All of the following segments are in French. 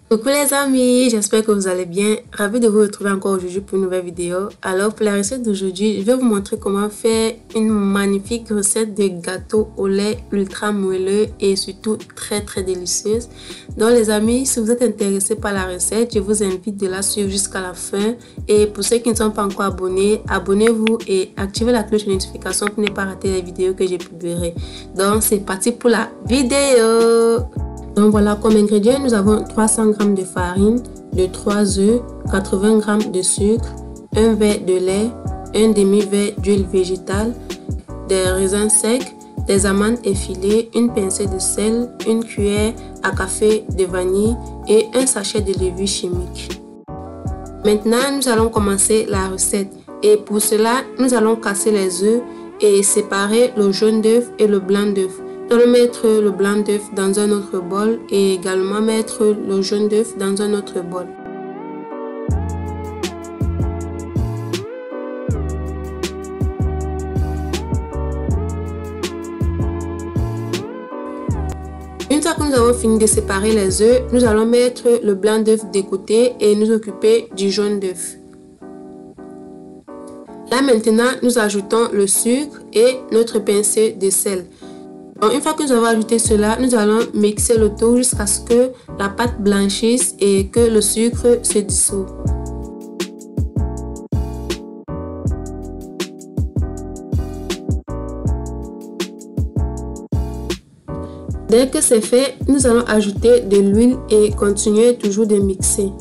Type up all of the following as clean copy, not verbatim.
Coucou les amis, j'espère que vous allez bien. Ravi de vous retrouver encore aujourd'hui pour une nouvelle vidéo. Alors pour la recette d'aujourd'hui, je vais vous montrer comment faire une magnifique recette de gâteau au lait ultra moelleux et surtout très délicieuse. Donc les amis, si vous êtes intéressés par la recette, je vous invite de la suivre jusqu'à la fin. Et pour ceux qui ne sont pas encore abonnés, abonnez-vous et activez la cloche de notification pour ne pas rater les vidéos que je publierai. Donc c'est parti pour la vidéo. Donc voilà, comme ingrédients, nous avons 300 g de farine, de 3 œufs, 80 g de sucre, un verre de lait, un demi-verre d'huile végétale, des raisins secs, des amandes effilées, une pincée de sel, une cuillère à café de vanille et un sachet de levure chimique. Maintenant, nous allons commencer la recette et pour cela, nous allons casser les œufs et séparer le jaune d'œuf et le blanc d'œuf. Nous allons mettre le blanc d'œuf dans un autre bol et également mettre le jaune d'œuf dans un autre bol. Une fois que nous avons fini de séparer les œufs, nous allons mettre le blanc d'œuf de côté et nous occuper du jaune d'œuf. Là maintenant, nous ajoutons le sucre et notre pincée de sel. Donc, une fois que nous avons ajouté cela, nous allons mixer le tout jusqu'à ce que la pâte blanchisse et que le sucre se dissout. Dès que c'est fait, nous allons ajouter de l'huile et continuer toujours de mixer.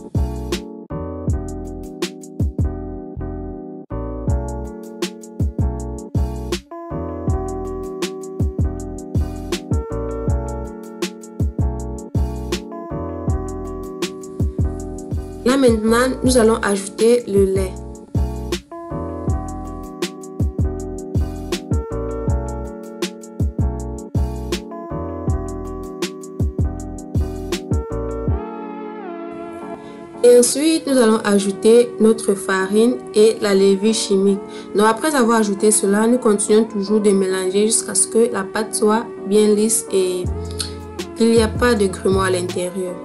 Là maintenant, nous allons ajouter le lait. Et ensuite, nous allons ajouter notre farine et la levure chimique. Donc après avoir ajouté cela, nous continuons toujours de mélanger jusqu'à ce que la pâte soit bien lisse et qu'il n'y a pas de grumeaux à l'intérieur.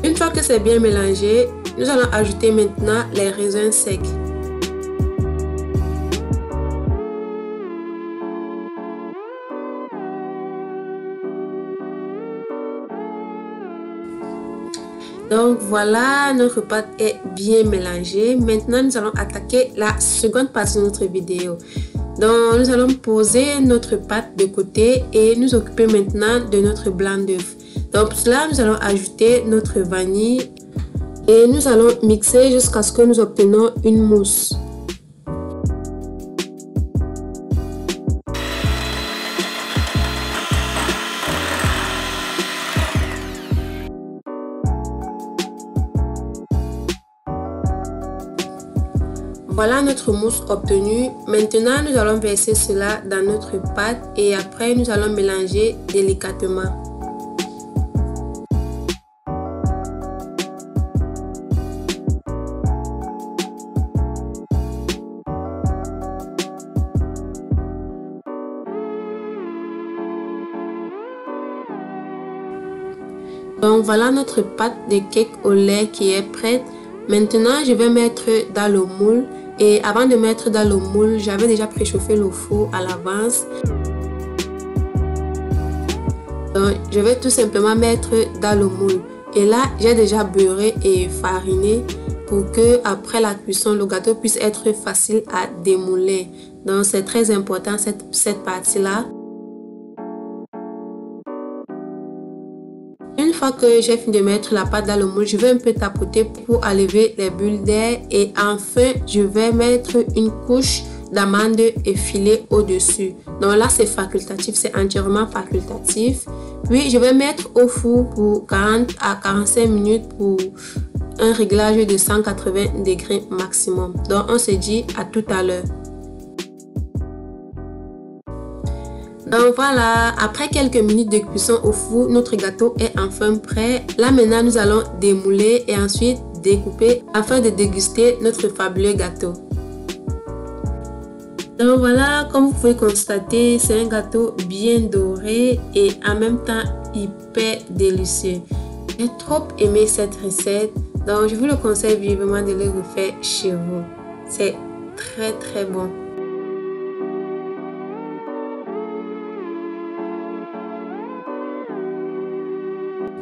Une fois que c'est bien mélangé, nous allons ajouter maintenant les raisins secs. Donc voilà, notre pâte est bien mélangée. Maintenant, nous allons attaquer la seconde partie de notre vidéo. Donc nous allons poser notre pâte de côté et nous occuper maintenant de notre blanc d'œuf. Donc pour cela, nous allons ajouter notre vanille et nous allons mixer jusqu'à ce que nous obtenions une mousse. Voilà notre mousse obtenue. Maintenant, nous allons verser cela dans notre pâte et après, nous allons mélanger délicatement. Donc voilà notre pâte de cake au lait qui est prête. Maintenant, je vais mettre dans le moule. Et avant de mettre dans le moule, j'avais déjà préchauffé le four à l'avance. Donc, je vais tout simplement mettre dans le moule. Et là, j'ai déjà beurré et fariné pour que après la cuisson, le gâteau puisse être facile à démouler. Donc, c'est très important cette partie-là. Une fois que j'ai fini de mettre la pâte dans le moule, je vais un peu tapoter pour enlever les bulles d'air et enfin je vais mettre une couche d'amandes effilées au-dessus. Donc là c'est facultatif, c'est entièrement facultatif. Puis je vais mettre au four pour 40 à 45 minutes pour un réglage de 180 degrés maximum. Donc on se dit à tout à l'heure. Donc voilà, après quelques minutes de cuisson au four, notre gâteau est enfin prêt. Là maintenant, nous allons démouler et ensuite découper afin de déguster notre fabuleux gâteau. Donc voilà, comme vous pouvez constater, c'est un gâteau bien doré et en même temps hyper délicieux. J'ai trop aimé cette recette, donc je vous le conseille vivement de le refaire chez vous. C'est très bon.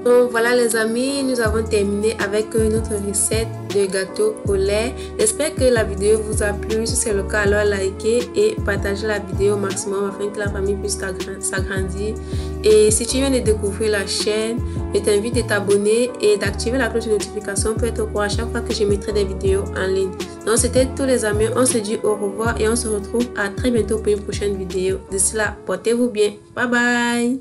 Donc voilà les amis, nous avons terminé avec notre recette de gâteau au lait. J'espère que la vidéo vous a plu. Si c'est le cas, alors likez et partagez la vidéo au maximum afin que la famille puisse s'agrandir. Et si tu viens de découvrir la chaîne, je t'invite à t'abonner et d'activer la cloche de notification pour être au courant à chaque fois que je mettrai des vidéos en ligne. Donc c'était tout les amis, on se dit au revoir et on se retrouve à très bientôt pour une prochaine vidéo. D'ici là, portez-vous bien. Bye bye.